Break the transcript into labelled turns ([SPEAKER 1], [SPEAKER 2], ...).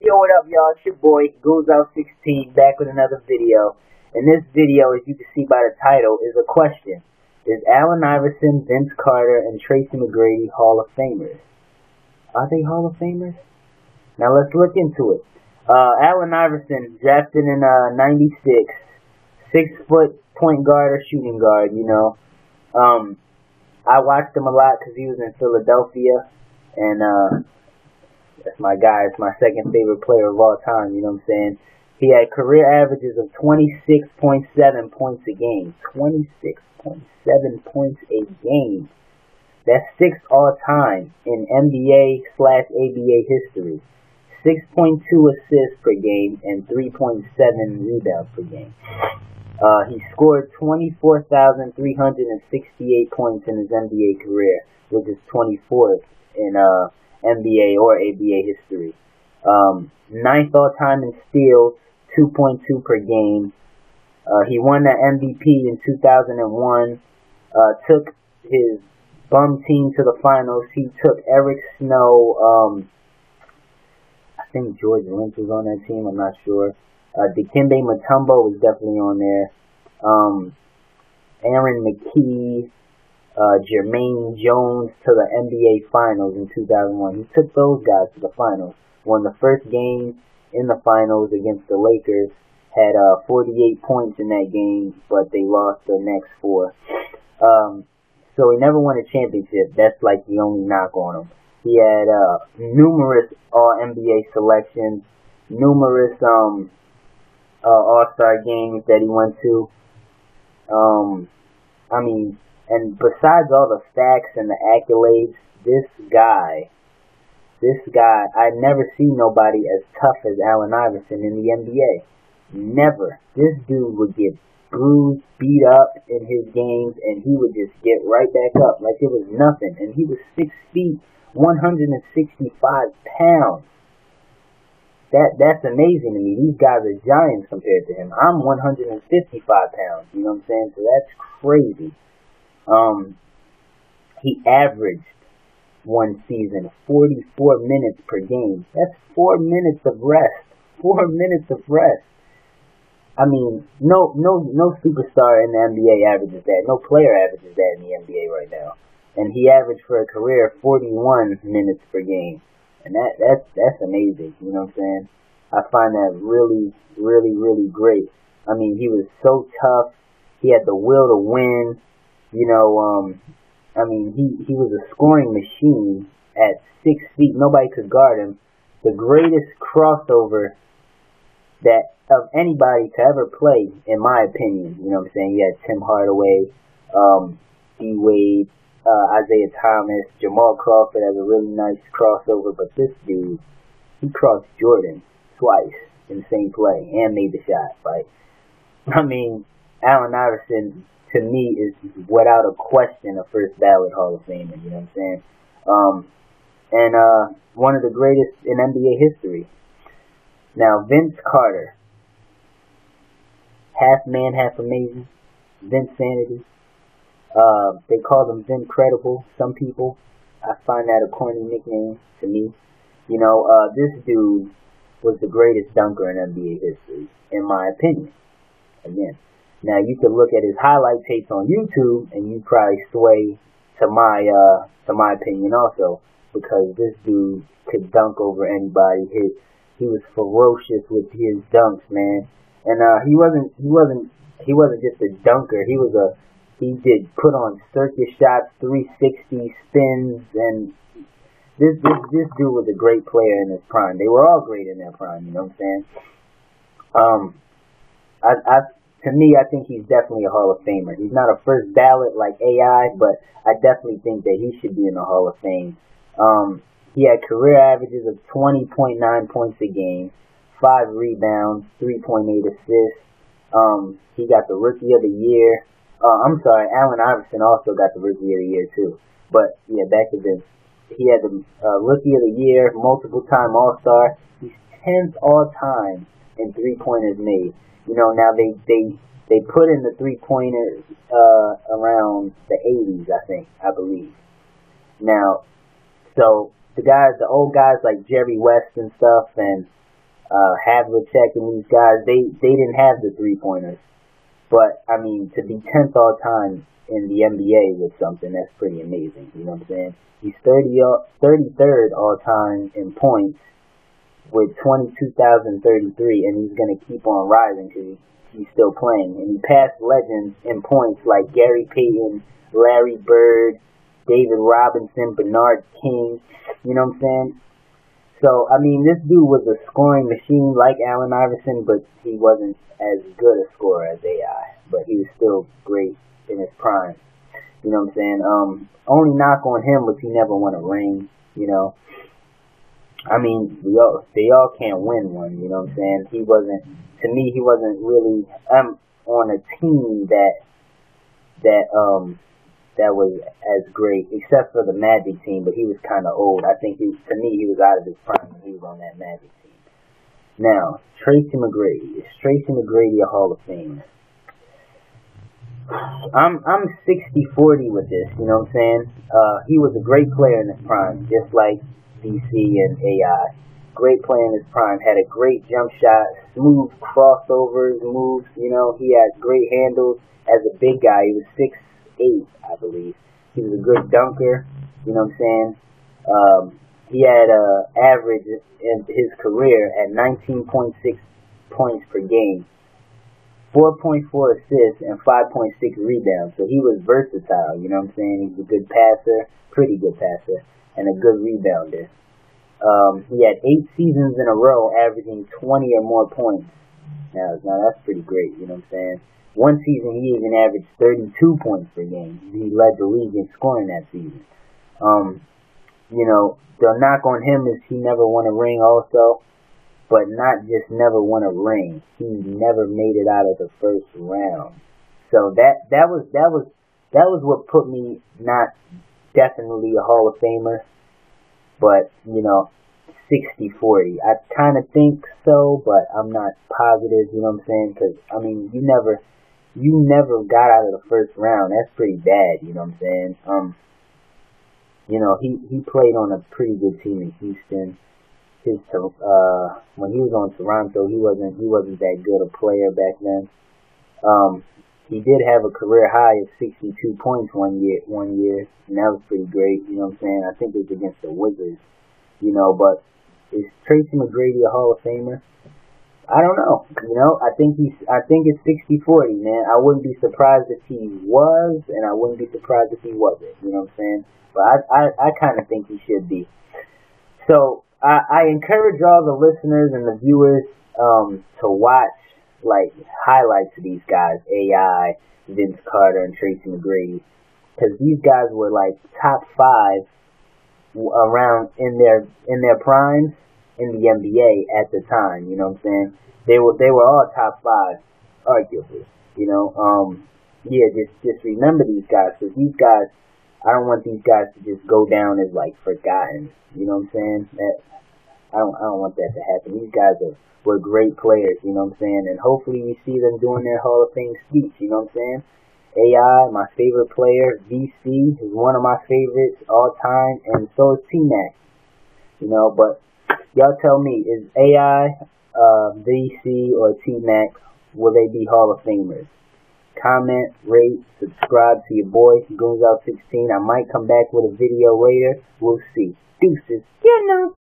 [SPEAKER 1] Yo, what up, y'all? It's your boy, Goes16, back with another video. And this video, as you can see by the title, is a question. Is Allen Iverson, Vince Carter, and Tracy McGrady Hall of Famers? Are they Hall of Famers? Now, let's look into it. Allen Iverson, drafted in 96, 6-foot point guard or shooting guard, you know. I watched him a lot because he was in Philadelphia, and that's my guy. It's my second favorite player of all time, you know what I'm saying? He had career averages of 26.7 points a game. 26.7 points a game. That's 6th all-time in NBA/ABA history. 6.2 assists per game and 3.7 rebounds per game. He scored 24,368 points in his NBA career, which is 24th in NBA or ABA history. 9th all-time in steals, 2.2 per game. He won the MVP in 2001. Took his bum team to the finals. He took Eric Snow. I think George Lynch was on that team. I'm not sure. Dikembe Mutombo was definitely on there. Aaron McKee. Jermaine Jones to the NBA Finals in 2001. He took those guys to the finals. Won the first game in the finals against the Lakers. Had 48 points in that game, but they lost the next 4. So he never won a championship. That's like the only knock on him. He had numerous All-NBA selections, numerous All-Star games that he went to. And besides all the facts and the accolades, this guy, I never seen nobody as tough as Allen Iverson in the NBA. Never. This dude would get bruised, beat up in his games, and he would just get right back up like it was nothing. And he was 6 feet, 165 pounds. That's amazing to me. These guys are giants compared to him. I'm 155 pounds, you know what I'm saying? So that's crazy. He averaged one season 44 minutes per game. That's 4 minutes of rest. 4 minutes of rest. I mean, no superstar in the NBA averages that. No player averages that in the NBA right now. And he averaged for a career 41 minutes per game. And that's amazing. You know what I'm saying? I find that really, really, really great. I mean, he was so tough. He had the will to win. You know, he was a scoring machine at 6 feet. Nobody could guard him. The greatest crossover that of anybody to ever play, in my opinion. You know what I'm saying? You had Tim Hardaway, D. Wade, Isaiah Thomas, Jamal Crawford has a really nice crossover, but this dude, he crossed Jordan twice in the same play and made the shot, right? I mean, Allen Iverson, to me, is without a question a first ballot Hall of Famer, you know what I'm saying? One of the greatest in NBA history. Now, Vince Carter, half man, half amazing, Vincanity. They call him Vincredible, some people. I find that a corny nickname to me. You know, this dude was the greatest dunker in NBA history, in my opinion. Again. Now, you can look at his highlight tapes on YouTube, and you probably sway to my opinion also, because this dude could dunk over anybody. He was ferocious with his dunks, man. And he wasn't just a dunker. He did put on circus shots, 360 spins, and this dude was a great player in his prime. They were all great in their prime, you know what I'm saying? To me, I think he's definitely a Hall of Famer. He's not a first ballot like AI, but I definitely think that he should be in the Hall of Fame. He had career averages of 20.9 points a game, 5 rebounds, 3.8 assists. He got the Rookie of the Year. I'm sorry, Allen Iverson also got the Rookie of the Year too. But yeah, back to this. He had the Rookie of the Year, multiple-time All-Star. He's 10th all-time in three-pointers made. You know, now they put in the three-pointers around the 80s, I believe. Now, so the old guys like Jerry West and stuff, and Havlicek and these guys, they didn't have the three-pointers. But, I mean, to be 10th all-time in the NBA with something, that's pretty amazing. You know what I'm saying? He's 33rd all-time in points with 22,033, and he's going to keep on rising because he's still playing. And he passed legends in points like Gary Payton, Larry Bird, David Robinson, Bernard King. You know what I'm saying? So, I mean, this dude was a scoring machine like Allen Iverson, but he wasn't as good a scorer as AI. But he was still great in his prime. You know what I'm saying? Only knock on him was he never won a ring, you know. I mean, they all can't win one, you know what I'm saying? He wasn't, to me, he wasn't really, on a team that was as great, except for the Magic team, but he was kind of old. I think, to me, he was out of his prime when he was on that Magic team. Now, Tracy McGrady. Is Tracy McGrady a Hall of Famer? I'm 60-40 with this, you know what I'm saying? He was a great player in his prime, just like DC and AI. Great player in his prime, had a great jump shot, smooth crossovers, moves, you know, he had great handles. As a big guy, he was 6'8", I believe. He was a good dunker, you know what I'm saying? He had average in his career at 19.6 points per game, 4.4 assists, and 5.6 rebounds. So he was versatile, you know what I'm saying? He was a good passer, pretty good passer, and a good rebounder. He had 8 seasons in a row averaging 20 or more points. Now that's pretty great, you know what I'm saying? One season he even averaged 32 points per game. He led the league in scoring that season. You know, the knock on him is he never won a ring also, but not just never won a ring. He never made it out of the first round. So that was what put me not definitely a Hall of Famer, but, you know, 60-40. I kind of think so, but I'm not positive, you know what I'm saying? Because, I mean, you never got out of the first round. That's pretty bad, you know what I'm saying? You know, he played on a pretty good team in Houston. When he was on Toronto, he wasn't that good a player back then. He did have a career high of 62 points one year, and that was pretty great, you know what I'm saying? I think it was against the Wizards, you know, but is Tracy McGrady a Hall of Famer? I don't know, you know, I think it's 60-40, man. I wouldn't be surprised if he was, and I wouldn't be surprised if he wasn't, you know what I'm saying? But I kind of think he should be. So, I encourage all the listeners and the viewers to watch like highlights of these guys, AI, Vince Carter, and Tracy McGrady, because these guys were like top 5 around in their primes in the NBA at the time. You know what I'm saying? They were all top 5, arguably. You know, yeah, just remember these guys, because these guys, I don't want these guys to just go down as like forgotten. You know what I'm saying? I don't want that to happen. These guys were great players, you know what I'm saying? And hopefully we see them doing their Hall of Fame speech, you know what I'm saying? AI, my favorite player. VC is one of my favorites all time, and so is T-Mac. You know, but y'all tell me, is AI, VC, or T-Mac, will they be Hall of Famers? Comment, rate, subscribe to your boy, Goons Out 16. I might come back with a video later. We'll see. Deuces. You know.